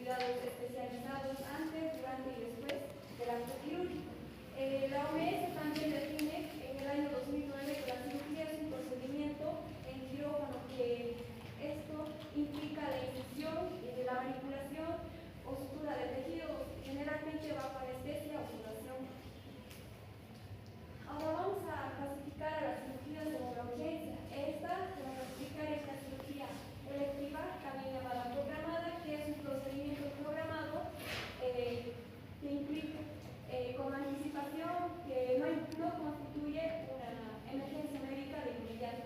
cuidados especializados antes, durante y después del acto quirúrgico. La OMS también define en el año 2009 que la cirugía es un procedimiento en quirófano que esto implica la incisión de la manipulación o sutura de tejidos, generalmente bajo anestesia o sedación. Ahora vamos a clasificar a las cirugías de la urgencia. Esta se va a clasificar en la cirugía electiva, también llamada programada, que es un procedimiento programado que implica con anticipación que no constituye una emergencia médica de inmediato.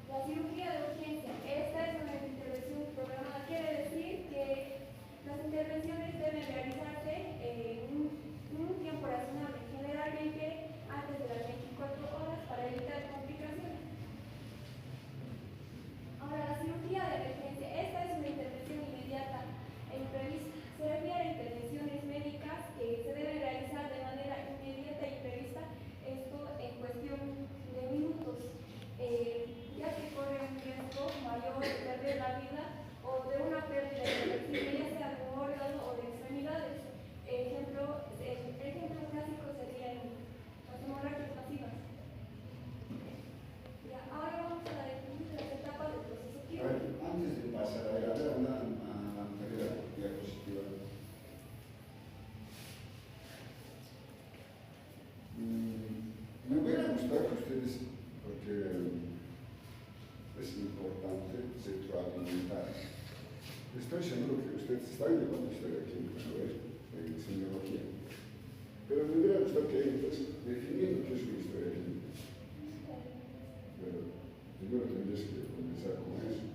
La cirugía de urgencia, esta es una intervención programada, quiere decir que las intervenciones deben realizarse en un tiempo razonable, generalmente antes de las 24 horas para evitar complicaciones. Ahora, la cirugía de emergencia, esta es una intervención inmediata e imprevista. Se refiere a intervenciones médicas que se deben realizar de manera inmediata e imprevista, esto en cuestión de minutos, ya que corre un riesgo mayor de perder la vida o de una pérdida irreversible, ya sea de un órgano o de extremidades. El ejemplo clásico sería las hemorragias masivas. Ahora vamos a definir las etapas del proceso quirúrgico. Antes de pasar a la anterior diapositiva, me hubiera gustado que ustedes, porque es importante retroalimentar. Estoy seguro que ustedes están llevando historia clínica, ¿no ves? En semiología. Pero me hubiera gustado que ellos definiendo qué es una historia clínica. Pero primero tendrías que comenzar con eso.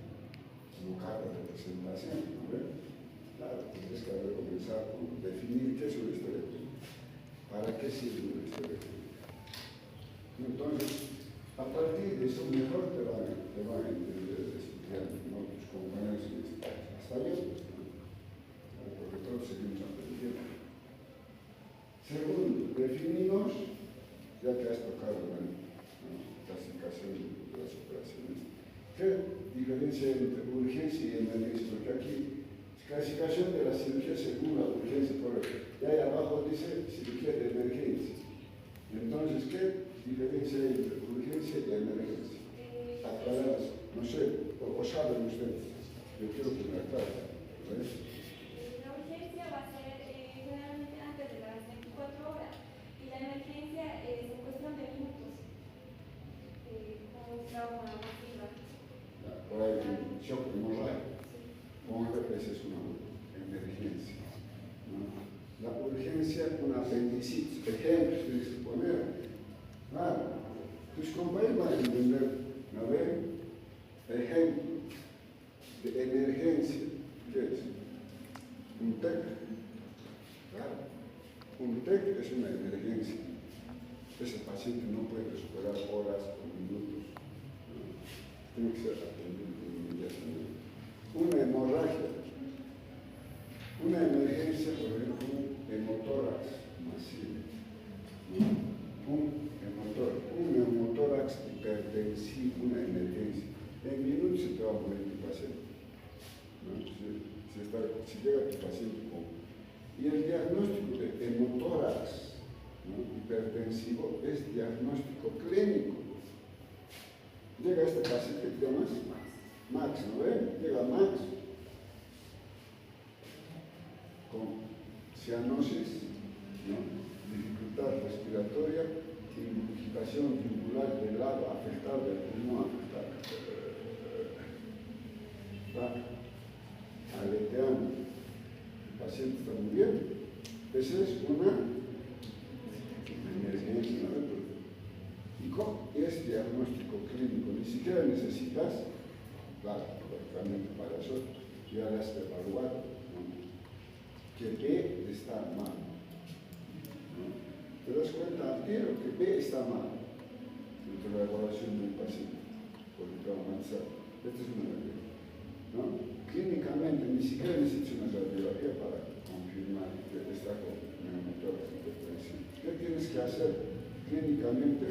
Como carta de presentación, ¿no ves? Claro, tendrías que haber comenzado con definir qué es una historia clínica. ¿Para qué sirve una historia clínica? Entonces, a partir de eso, mejor te van a entender el estudiante, ¿no? Tus compañeros hasta yo, ¿no? Porque todos seguimos aprendiendo. Segundo, definimos, ya que has tocado la clasificación de las operaciones, ¿qué diferencia entre urgencia y emergencia? Porque aquí, clasificación de la cirugía según la urgencia, por y ahí abajo dice cirugía de emergencia. Entonces, ¿qué diferencia hay entre urgencia y emergencia? Aclaradas, no sé, o saben ustedes. Yo quiero que me aclaren. La urgencia va a ser generalmente antes de las 24 horas y la emergencia es en cuestión de minutos, con trauma masiva. Por ahí, un shock hemorrágico. Como esa es una emergencia, ¿no? La urgencia, una apendicitis, ejemplos tienes que poner. Claro, tus compañeros van a entender, ¿no ven? Ejemplo de emergencia, ¿qué es? Un TEC. Claro, un TEC es una emergencia. Ese paciente no puede superar horas o minutos, ¿no? Tiene que ser atendido inmediatamente. Una hemorragia, una emergencia, por ejemplo, un hemotórax masivo, ¿no? Un hemotórax hipertensivo, una emergencia. En minutos se te va a morir tu paciente, ¿no? Si llega tu paciente con... Y el diagnóstico de hemotórax, ¿no? Hipertensivo es diagnóstico clínico. Llega este paciente que te llamas Max, ¿no ven? Llega Max con cianosis, ¿no? Dificultad respiratoria, ingurgitación tubular del lado afectado, del pulmón afectado. Va aleteando. El paciente está muriendo. Esa es una emergencia, ¿no? Y es diagnóstico clínico. Ni siquiera necesitas, claro, lógicamente para eso ya las has evaluado, ¿no? Que B está mal, ¿no? Te das cuenta al tiro que B está mal entre la evaluación del paciente por el traumatizado. Esta es una realidad, ¿no? Clínicamente ni siquiera necesitas una radiografía para confirmar que está con neumotórax hipertensivo. ¿Qué tienes que hacer? Clínicamente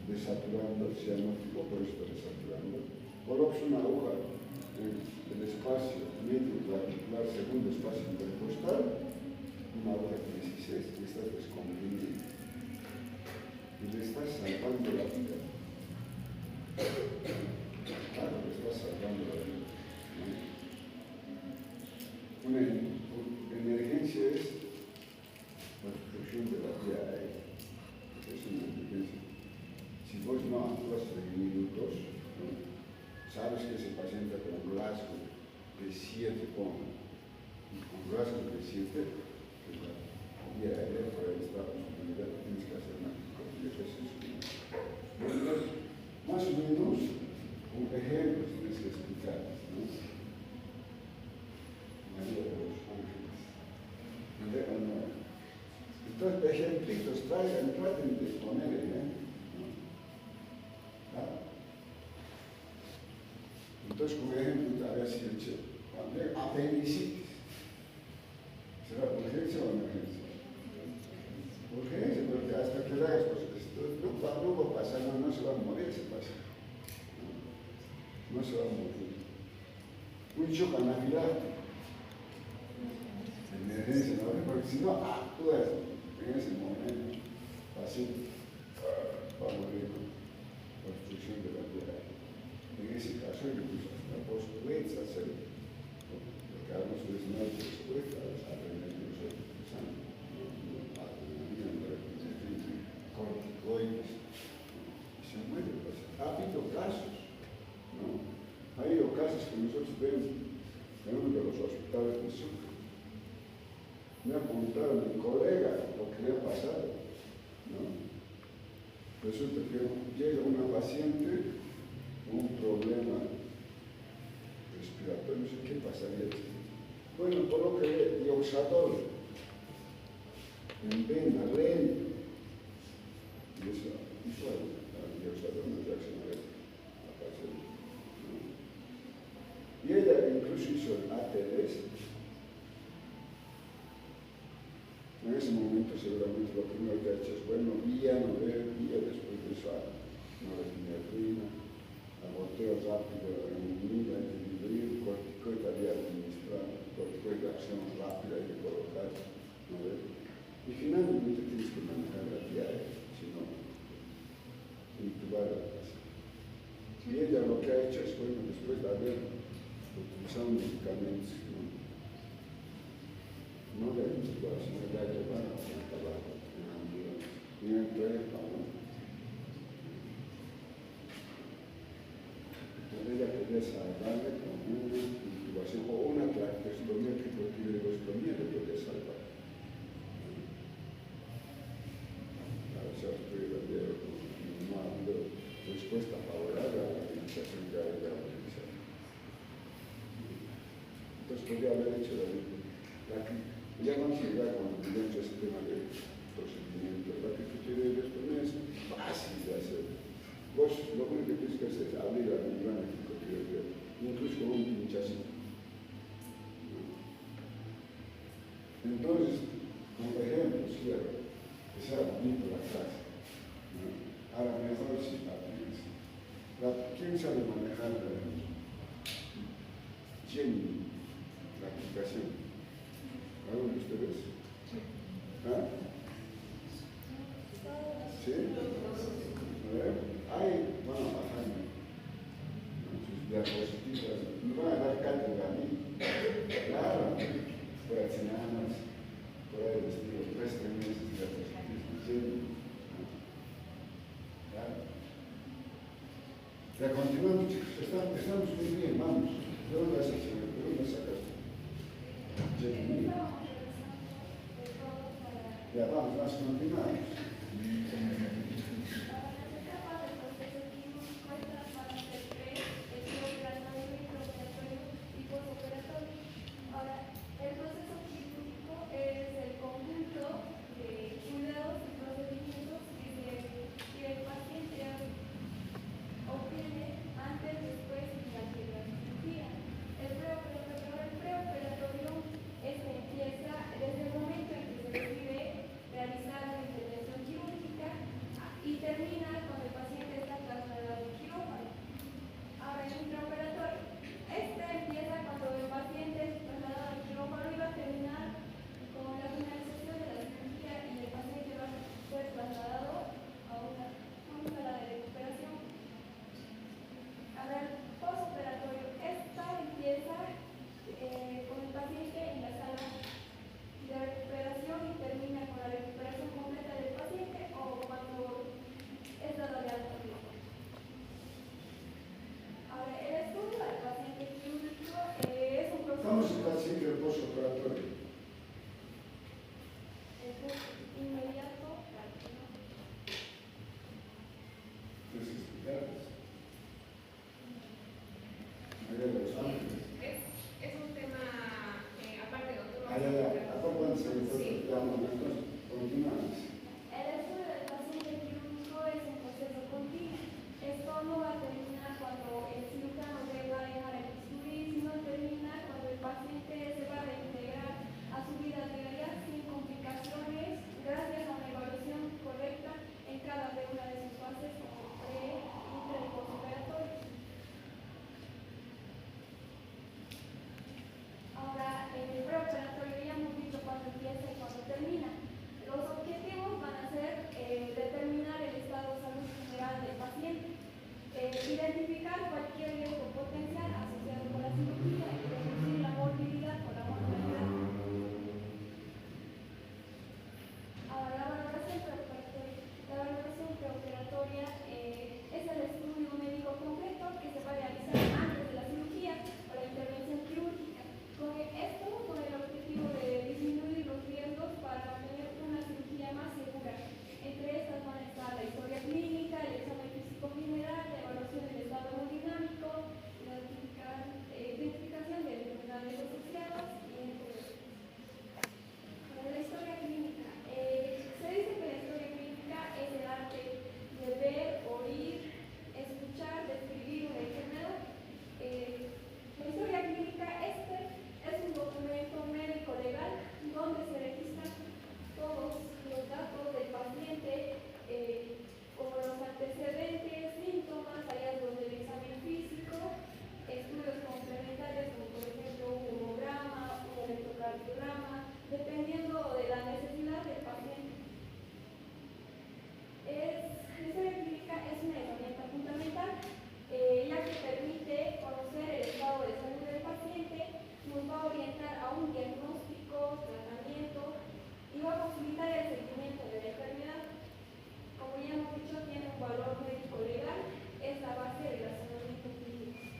desaturando el cianótico, por eso está desaturando. Colocas una aguja en el espacio medio clavicular según segundo espacio intercostal, una aguja de 16, y estás descomprimiendo. Y le estás salvando la vida. Claro, le estás salvando la vida. Una emergencia es la obstrucción de la vía aérea. Es una emergencia. Si vos no actúas en minutos, ¿no? Sabes que ese paciente con Glasgow de 7 con Glasgow de 7, que la vía aérea puede estar posibilidad, tienes que hacer una ejercicio. Entonces, más o menos, un ejemplo tienes que explicar, ¿no? María de los Ángeles. Entonces, ejemplitos traten de poner, ¿no? ¿Ah? Entonces, como ejemplo, a ver si el apendicitis. ¿Será urgencia o emergencia? Urgencia, porque hasta que le hagas cosas, no va a pasar, no se va a morir ese paciente. No se va a morir. Un shock anafiláctico. Emergencia, ¿no? Porque si no actúas en ese momento, el paciente va a morir con obstrucción de la vía aérea. En ese caso, incluso hasta vos puedes hacer lo que hablamos de noche después, a remedios antidepresantes, adrenalina, corticoides, y se muere el paciente. Ha habido casos, ¿no? Ha habido casos que nosotros vemos en uno de los hospitales de Sucre. Me ha contado mi colega lo que le ha pasado, ¿no? Resulta que llega una paciente con un problema respiratorio, no sé qué pasaría. Bueno, colóquele dioxadol en vena, lento. Y eso hizo el dioxadol, no reaccionó a la paciente, ¿no? Y ella incluso hizo el ATLS. En ese momento seguramente lo primero que ha hecho es, bueno, vía, no ver, vía, después de eso norepinefrina, agoteo rápido en unida, individual, corticoide había administrado, corticoide de acción rápida hay que colocar, no ver. Y finalmente tienes que manejar la vía aérea, si no, intubar a la paciente. Y ella lo que ha hecho es, bueno, después de haber utilizado medicamentos, no le intubado, sino le ha llevado a Santa Bárbara en ambulancia. Y en el trayecto, ¿no? Entonces ella quería salvarle con una intubación o una traqueostomía, tricotiledostomía le podía salvar. A veces no ha habido respuesta favorable a la utilización que ha utilizado. Entonces podría haber hecho la ya vamos a llegar cuando tengamos ese tema de procedimiento. La tricotiledostomía es fácil de hacer. Vos lo único que tienes que hacer es abrir la membrana tricotiledostomía, incluso con un pinchazo. Entonces, como ejemplo, cierro, que sea bonito la clase. Ahora mejor si la piensa. ¿Quién sabe manejar Gemini, la aplicación? ¿Alguno de ustedes? Sí. ¿Ah? ¿Sí? A ver, ahí van a bajar sus diapositivas, me van a dar cátedra a mí. Claro, por semanas, por ahí les digo, 3 meses de diapositivas. Claro. Ya continuamos, chicos, estamos muy bien, vamos. ¿De dónde vas a hacer? ¿De dónde sacaste? Ya vamos, continuamos. Desde el momento en que se decide realizar la intervención operatorio. Inmediato, Tienes que explicarles. María de los Ángeles. Es un tema aparte, doctor. ¿A poco antes se me fue el plano? Entonces, continuamos. el estudio del paciente quirúrgico es un proceso continuo. Esto no va a terminar cuando el cirujano deba dejar el bisturí, sino termina cuando el paciente se va a reintegrar a su vida diaria sin complicaciones, gracias a una evaluación correcta en cada una de sus fases como pre, intra y postoperatorio. Ahora, en el preoperatorio ya hemos dicho cuándo empieza y cuándo termina. Los objetivos van a ser determinar el estado de salud general del paciente, identificar cualquier riesgo potencial asociado con la cirugía y reducir la morbilidad o la mortalidad. Ahora, la valoración preoperatoria es el estudio médico concreto que se va a realizar antes de la cirugía o la intervención quirúrgica. Con el objetivo de disminuir los riesgos para obtener una cirugía más segura. Entre estas van a estar la historia clínica, el examen físico general, la evaluación del estado hemodinámico, la identificación de enfermedades asociadas y entre otros. La historia clínica. Se dice que la historia clínica es el arte de ver, oír, escuchar, describir una enfermedad. La historia clínica es un documento médico legal donde se registran todos los datos del paciente, como los antecedentes, síntomas, hallazgos del examen físico, estudios complementarios como por ejemplo un hemograma, un electrocardiograma, dependiendo de la necesidad del paciente. La historia clínica es una herramienta fundamental, ya que permite conocer el estado de salud del paciente, nos va a orientar a un diagnóstico, tratamiento y va a facilitar el seguimiento de la enfermedad. Como ya hemos dicho, tiene un valor médico legal, es la base del razonamiento clínico.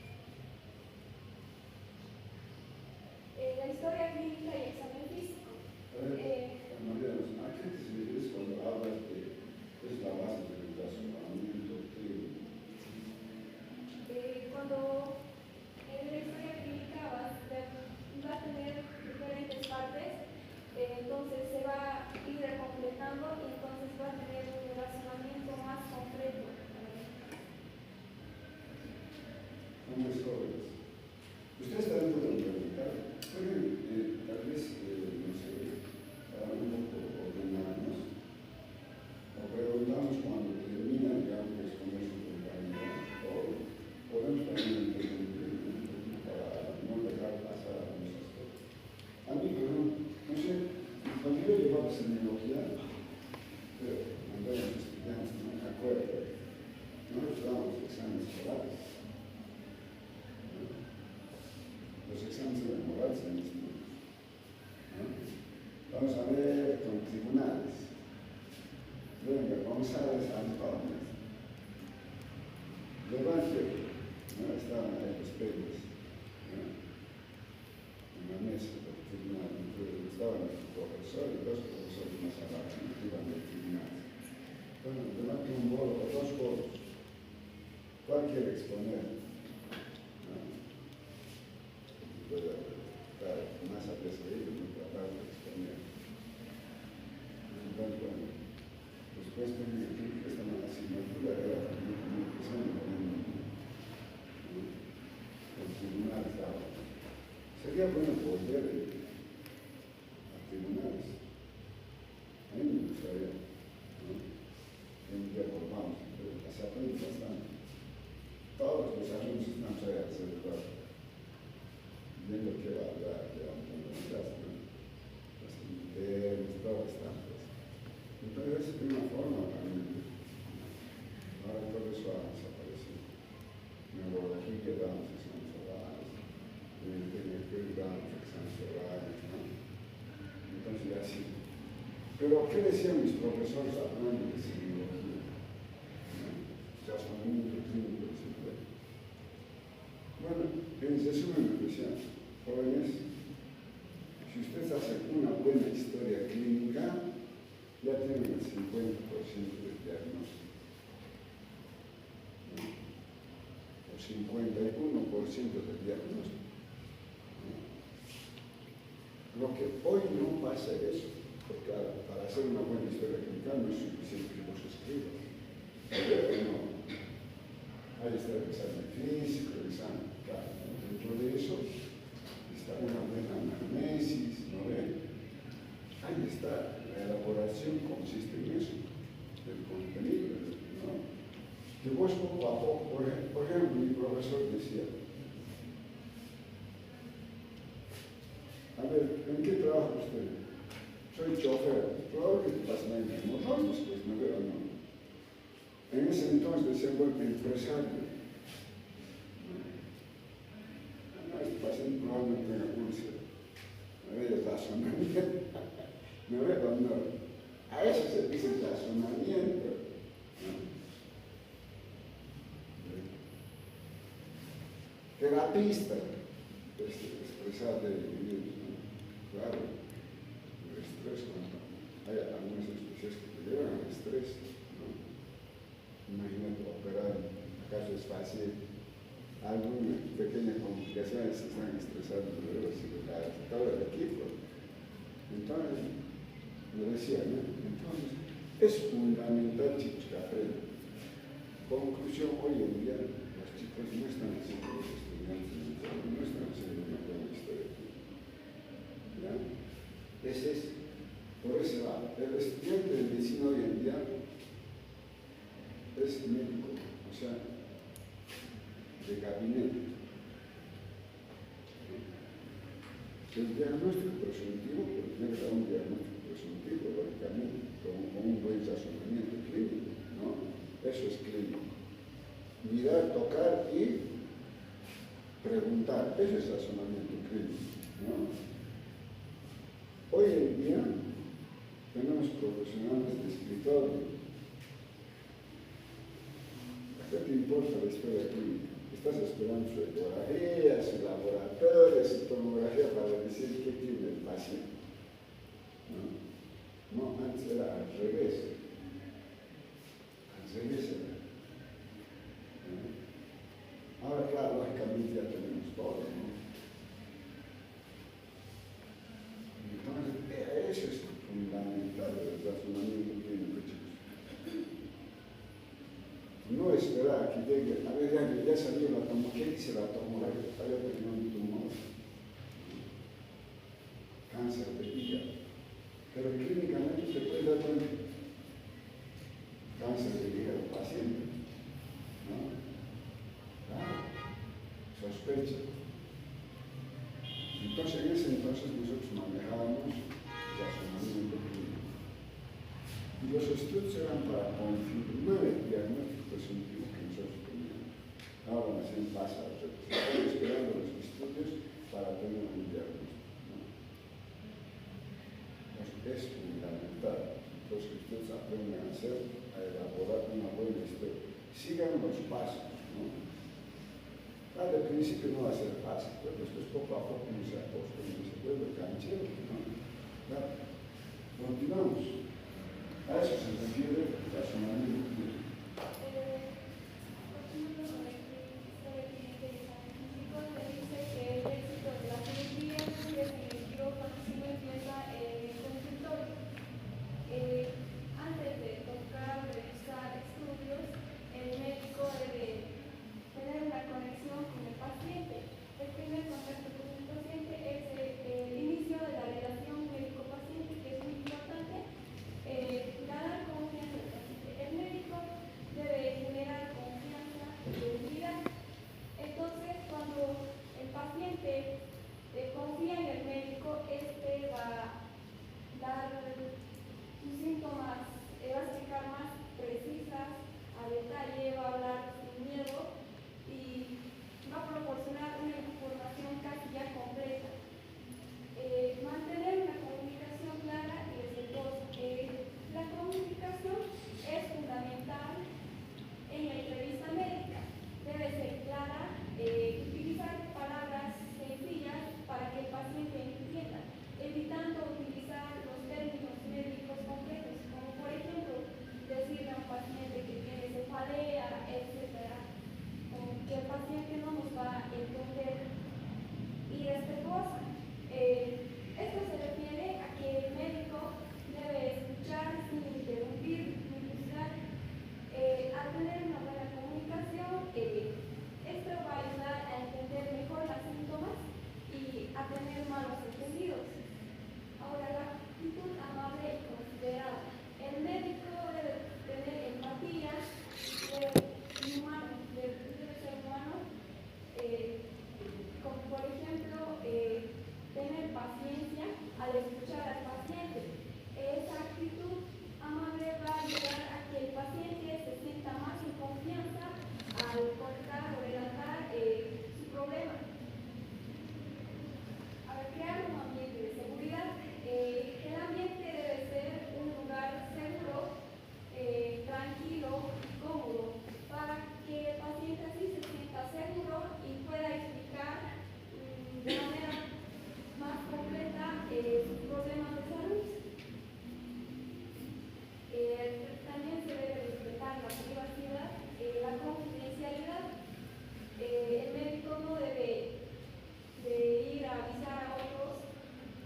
La historia clínica y examen físico. María de los Ángeles, es cuando hablas de, es la base del razonamiento clínico. Cuando en la historia clínica va a tener diferentes partes, entonces se va a ir completando y entonces va a tener un razonamiento más completo. Hombres jóvenes. Ustedes también pueden preguntar, pueden tal vez, no sé, un poco ordenarnos, o preguntamos cuando termina, digamos, de exponer su compañía, o podemos también interrumpir un poquito para no dejar pasar a nuestras cosas. A mí, no sé, cuando yo llevaba semiología, pero cuando éramos estudiantes, no me acuerdo, nosotros dábamos exámenes orales. Los exámenes orales en los niños. Vamos a ver con tribunales. Venga, vamos a ver San Pablo. Levante, ¿no? Estaban ahí los pelos, ¿no? En la mesa del tribunal. Entonces estaban el profesor y dos profesores más abajo, ¿no? Iban del tribunal. Bueno, levante un bolo o dos bolos. ¿Cuál quiere exponer? ¿No? Puede estar más apreciado y no tratar de exponer. Entonces, bueno, después tenía que esta asignatura era muy interesante el tribunal estaba. Sería bueno volver a tribunales. A mí me gustaría, ¿no? Que un día volvamos, pero se aprende bastante. Todos los alumnos están ahí alrededor, viendo qué va a hablar, qué va a comunicar, ¿no? Los internos, todas estas cosas. Entonces, esa es una forma también. Ahora todo eso ha desaparecido. Neurología damos exámenes orales, en el PNP damos exámenes orales, ¿no? Entonces, ya sí. Pero, ¿qué decían mis profesores hablando de semiología? ¿No? Razonamiento clínico de psicología. Bueno, en resumen me decían, jóvenes, hacen una buena historia clínica, ya tienen el 50% del diagnóstico, ¿no? O 51% del diagnóstico, ¿no? Lo que hoy no pasa es eso, porque para hacer una buena historia clínica no es suficiente que vos escribas. No. Ahí está el examen físico, el examen, claro. Dentro de eso está una buena anamnesis, ¿no ven? Ahí está, la elaboración consiste en eso, el contenido, ¿no? Que vos poco a poco, por ejemplo, mi profesor decía, a ver, ¿en qué trabaja usted? Soy chofer, claro que te pasa en el hemorroides, pues no veo, no. En ese entonces decía, bueno, empresario. No, este paciente probablemente tenga úlcera. No veo razonamiento. No veo, no. A eso se dice razonamiento. ¿No? Terapista. Expresar de individuos, ¿no? Claro. El estrés, cuando hay algunas especies que te llevan al estrés, ¿no? Imagínate operar, acaso es fácil, alguna pequeña complicación se están estresando, todo el equipo. Entonces, me decía, ¿no? Entonces, es fundamental, chicos, que aprendan. Conclusión, hoy en día, los chicos no están haciendo, los estudiantes no están haciendo una buena historia. ¿Ya? Ese es, por ese lado, el estudiante de medicina hoy en día es médico, o sea, de gabinete. El diagnóstico presuntivo, pero tiene que dar un diagnóstico presuntivo, lógicamente, con un buen razonamiento clínico, ¿no? Eso es clínico. Mirar, tocar y preguntar, eso es razonamiento clínico, ¿no? Hoy en día tenemos profesionales de escritorio. ¿A qué te importa la historia clínica? Estás esperando su ecografía, su laboratorio, su tomografía para decir qué tiene el paciente. No, antes era al revés. Al revés era. Ahora, claro, lógicamente ya tenemos todo, ¿no? Entonces, eso es fundamental el razonamiento clínico, chicos. No esperar a que llegue, a ver, ya salió la tomografía, ¿qué dice la tomografía? Había tenido un tumor, cáncer de hígado, pero clínicamente se puede dar cuenta, cáncer de hígado paciente, ¿no? Claro, sospecha. Entonces, en ese entonces nosotros manejábamos razonamiento clínico. Y los estudios eran para confirmar el diagnóstico presuntivo que nosotros teníamos. Ahora más bien pasa al revés. Estoy esperando los estudios para tener un diagnóstico, ¿no? Entonces, es fundamental. Entonces, que ustedes aprendan a hacer, a elaborar una buena historia. Sigan los pasos, ¿no? Al principio no va a ser fácil, pero después poco a poco nos acostumbra, se vuelve canchero, ¿no? Claro. Continuamos. A eso se refiere el razonamiento clínico. Continuando con la historia clínica y científico, se dice que el éxito de la cirugía es el conocimiento en el consultorio. Antes de tocar, revisar estudios, el médico debe tener una conexión con el paciente. El primer contacto con el paciente es el inicio de la relación médico-paciente, que es muy importante. Ganar confianza del paciente. El médico problemas de salud. También se debe respetar la privacidad, la confidencialidad. El médico no debe de ir a avisar a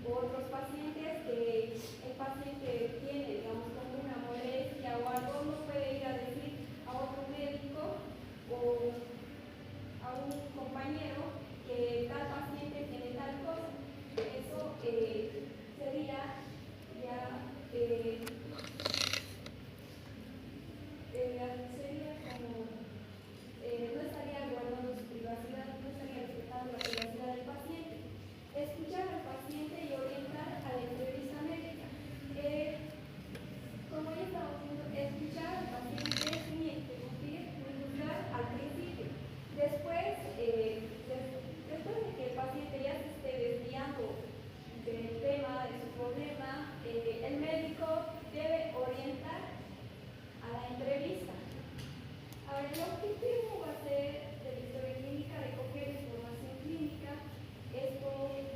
otros pacientes que el paciente tiene, digamos, como una molestia o algo, no puede ir a decir a otro médico o a un compañero que tal paciente tiene tal cosa. Eso sería ya sería como no estaría guardando su privacidad, no estaría respetando la privacidad del paciente. Escuchar al paciente y orientar a la entrevista médica. Como ya estamos viendo, escuchar al paciente sin interrumpir ni juzgar al principio. Después de que el paciente ya se esté desviando del tema, de su problema, el médico debe orientar a la entrevista. A ver, el objetivo va a ser de la historia clínica recoger información clínica. Esto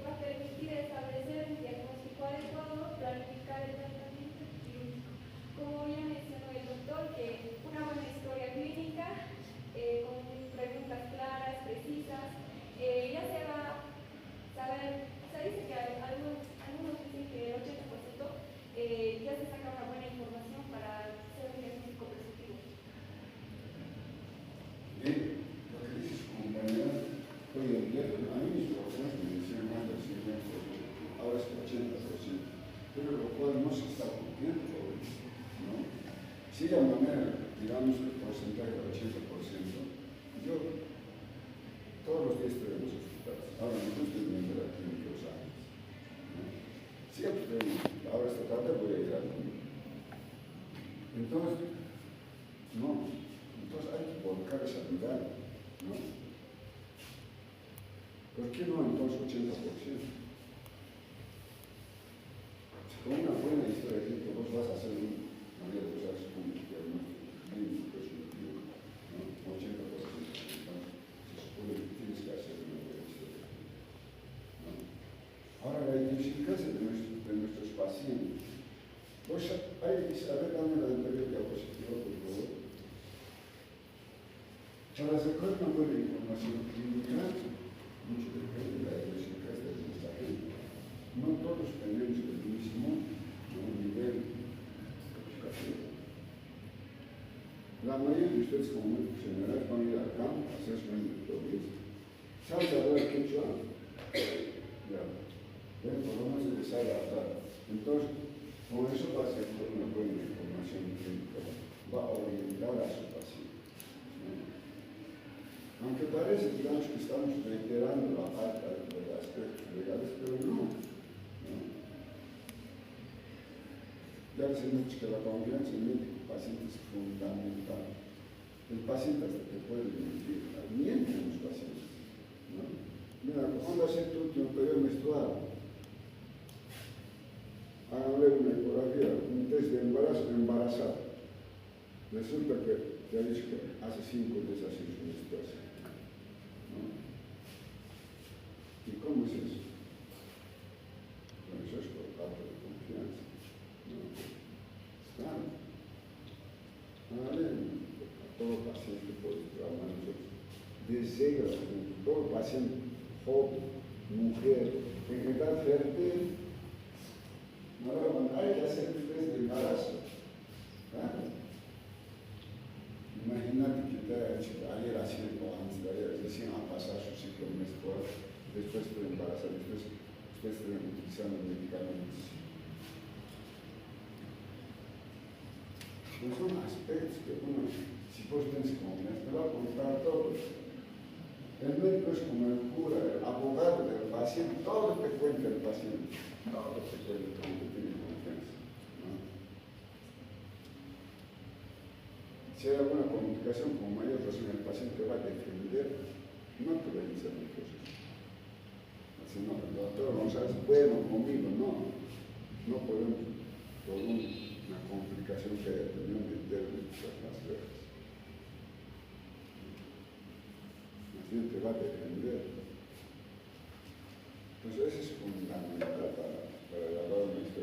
va a permitir establecer un diagnóstico adecuado, planificar el tratamiento clínico. Como ya mencionó el doctor, que una buena historia clínica con preguntas claras, precisas, ya se va a saber. Se dice que algunos dicen que el 80% ya se saca una buena información para hacer un diagnóstico preventivo. Bien, lo que dice su compañera, hoy en día, a mí mis profesores me decían más del 50%, ahora es el 80%, pero lo cual no se está cumpliendo, ¿no? Si de manera, digamos, el porcentaje del 80%, yo todos los días estoy en los hospitales, ahora no estoy viendo la clínica los años, ¿no? Siempre, ahora esta tarde voy a ir al clínico. Entonces, no. Entonces hay que volcar esa mirada, ¿no? ¿Por qué no entonces 80%? Si con una buena historia clínica vos vas a hacer una vida de cosas como diagnóstico clínico, prescriptivo, ¿no? 80%, entonces se supone que tienes que hacer una buena historia clínica, ¿no? Ahora la idiosincrasia de nuestros pacientes. Pues hay que saber, dame la anterior diapositiva, por favor. Para sacar una buena información clínica, mucho depende de la idiosincrasia de nuestra gente. No todos tenemos el mismo nivel educativo. La mayoría de ustedes, como médicos generales, van a ir al campo a hacer su entrevista. ¿Saben hablar quechua? Ya. Por lo menos se les sabe hablar. Entonces, con eso va a ser una buena información clínica. Va a orientar a su paciente. Aunque parece, digamos, que estamos reiterando la falta de aspectos legales, pero no. Ya les hemos dicho que la confianza médico-paciente es fundamental. El paciente hasta que puede mentir, mienten los pacientes, ¿no? Mira, ¿cuándo haces tu último periodo menstrual? Háganle una ecografía, un test de embarazo, embarazada. Resulta que te ha dicho que hace 5 días ha sido su menstruación. ¿No? ¿Y cómo es eso? Bueno, eso es por falta de confianza. ¿No? Claro. A todo paciente por el trauma nosotros. Desde todo paciente joven, mujer, en edad fértil, hay que hacer un test de embarazo. Claro. Imagínate que te haya dicho ayer haciendo antes de ayer, recién a pasar su ciclo menstrual, después de embarazar, después estén utilizando medicamentos. No son aspectos que uno, si vos tienes confianza, te va a contar todo. El médico es como el cura, el abogado del paciente, todo te cuenta el paciente, todo te cuenta cuando tiene confianza, ¿no? Si hay alguna comunicación con mayor razón, el paciente va a defender, no te va a decir cosas. Así no, el doctor González, bueno conmigo, no podemos, por una complicación que haya tenido, meterle las rejas. El paciente va a defender. Entonces, eso es fundamental para elaborar una historia.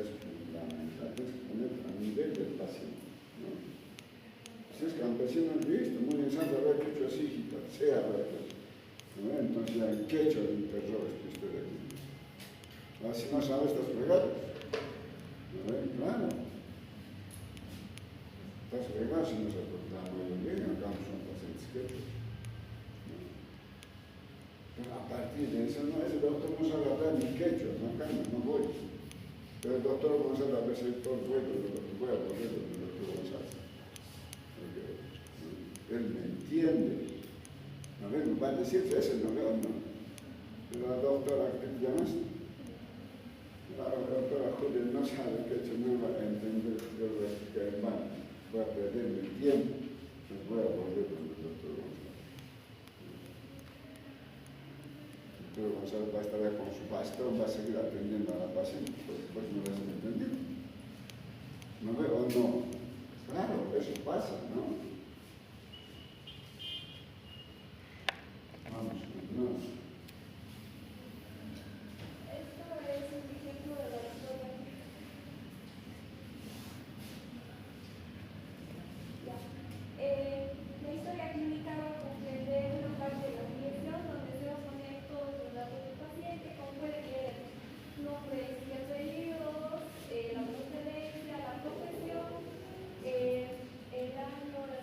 es fundamental, tienes que poner a nivel del paciente, ¿no? Si es campesino, listo, muy bien, sabe hablar quechua, sí, hijita, sea hablar quechua, ¿no? Entonces ya en quechua le interrogas tu historia clínica. Si no sabes, estás fregado, ¿no? Claro. Estás fregado si no sabes, porque la mayoría acá son pacientes quechua. Pero a partir de eso, no, ese doctor no sabe hablar ni quechua, no, calma, no voy. Pero el doctor González a veces todo bueno, voy a poner el doctor González. Porque él me entiende. A ver, me va a decir, ese no veo, no. Pero la doctora, ¿qué te llamas? La doctora Julia no sabe que no va a entender que yo voy a explicar mal. Voy a perder mi tiempo. Entonces voy a volver con el doctor González. Pero Gonzalo va a estar con su pastor, va a seguir atendiendo a la paciente, pues no las han entendido. ¿No veo o no? Claro, eso pasa, ¿no? Vamos, continuamos. Esto es un ejemplo de la historia. Ya. La historia clínica va a comprender una parte de la afiliación donde se va a poner todos los datos del paciente, como puede ser nombres y apellidos, la procedencia, la profesión, el año, la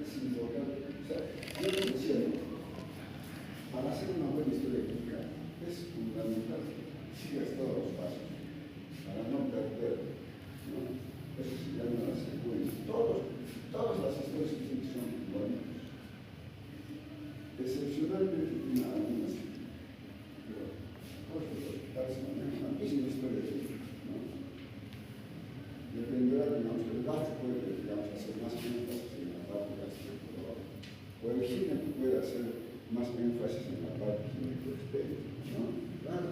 es importante. O sea, yo les decía, ¿no? Para hacer una buena historia clínica es fundamental que sigas todos los pasos, para no perder, ¿no? Eso se llama la secuencia. Todas las historias clínicas son bonitas. Excepcionalmente tiene algunas, pero todos los hospitales manejan la misma historia clínica, ¿no? Dependerá, digamos, el gasto puede, digamos, hacer más énfasis en la parte gastroenteróloga, o el ginecólogo puede hacer más énfasis en la parte gineco-estética, ¿no? Claro,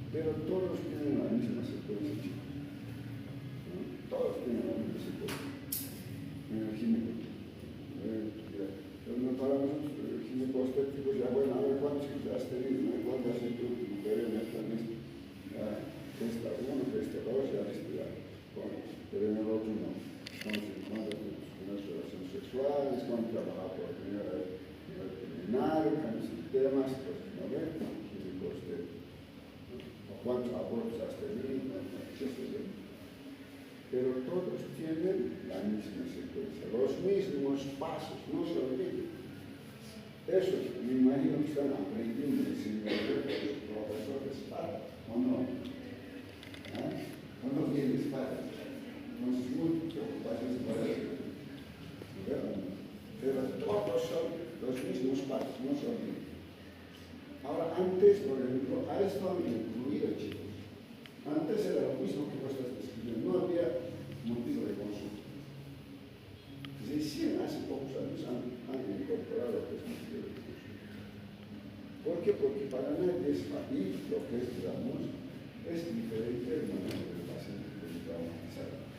pero todos tienen la misma secuencia, chicos, ¿no? Todos tienen la misma secuencia en el ginecólogo. Pero para nosotros, ginecostéticos, ya bueno, a ver cuántos hijos has tenido, ¿no? ¿Cuántas has hecho tu mujer en esta lista? Esta uno, esta dos, ya esta ya. Bueno, pero en el otro no. Entonces, ¿cuántas primeras relaciones sexuales? ¿Cuánto trabajaba por primera vez? Con sistemas, pues, ¿no ven? O cuántos abortos has tenido, pero todos tienen la misma secuencia, los mismos pasos, no se olviden. Eso me imagino que están aprendiendo de los profesores ¿o no? ¿O no tienes padres? Entonces, muy preocupaciones para eso. Pero todos son los mismos pasos, no se olviden. Ahora, antes, por ejemplo, a esto han incluido, chicos. Antes era lo mismo que vos estás describiendo, no había motivo de consulta. Recién hace pocos años han incorporado lo que es motivo de consulta. ¿Por qué? Porque para nadie es fácil lo que es, digamos, es diferente el manejo del paciente que es traumatizado.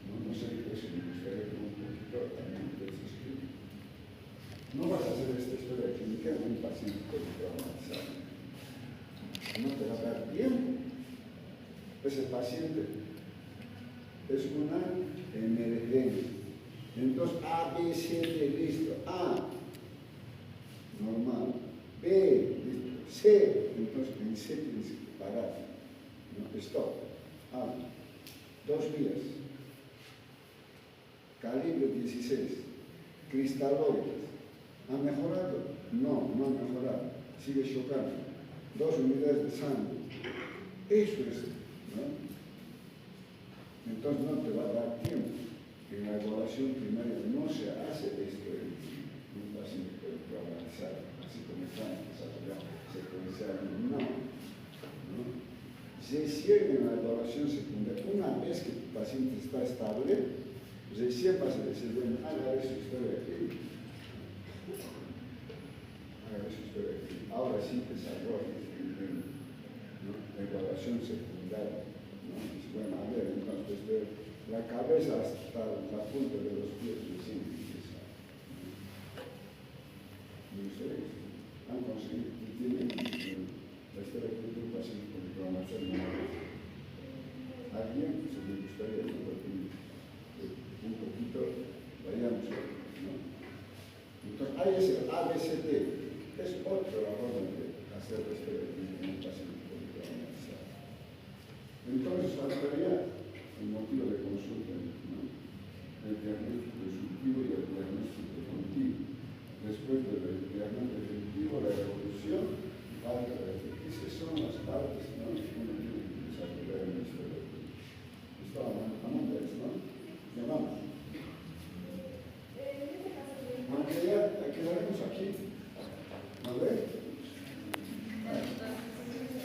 No sé, eso me gustaría que un poquito también ustedes escriban. No vas a hacer esta historia clínica en un paciente traumatizado. No te va a dar tiempo. Ese paciente es una emergencia. Entonces, A, B, C, D, listo. A, normal. B, listo. C, entonces en C tienes que parar. No, stop. A, 2 vías. Calibre 16. Cristaloides. ¿Ha mejorado? No, no ha mejorado. Sigue chocando. 2 unidades de sangre. Eso es, ¿no? Entonces no te va a dar tiempo. En la evaluación primaria no se hace esto en un paciente traumatizado, así como están desarrollando secuencial, no. Recién en la evaluación secundaria, una vez que el paciente está estable, recién vas a decir, bueno, haga su historia aquí. Haga su historia aquí. Ahora sí desarrolla la evaluación secundaria. Bueno, a ver, entonces, de la cabeza hasta la punta de los pies recién empieza. ¿Y ustedes han conseguido? ¿Y tienen la historia que tuvo un paciente con inflamación? ¿Alguien? Se me gustaría un poquito, vayamos, ¿no? Entonces, ahí es el ABCD. Es otra forma de hacer la historia de un paciente con inflamación. Entonces, faltaría el motivo de consulta, ¿no? El diagnóstico resultivo y el diagnóstico definitivo. Después de la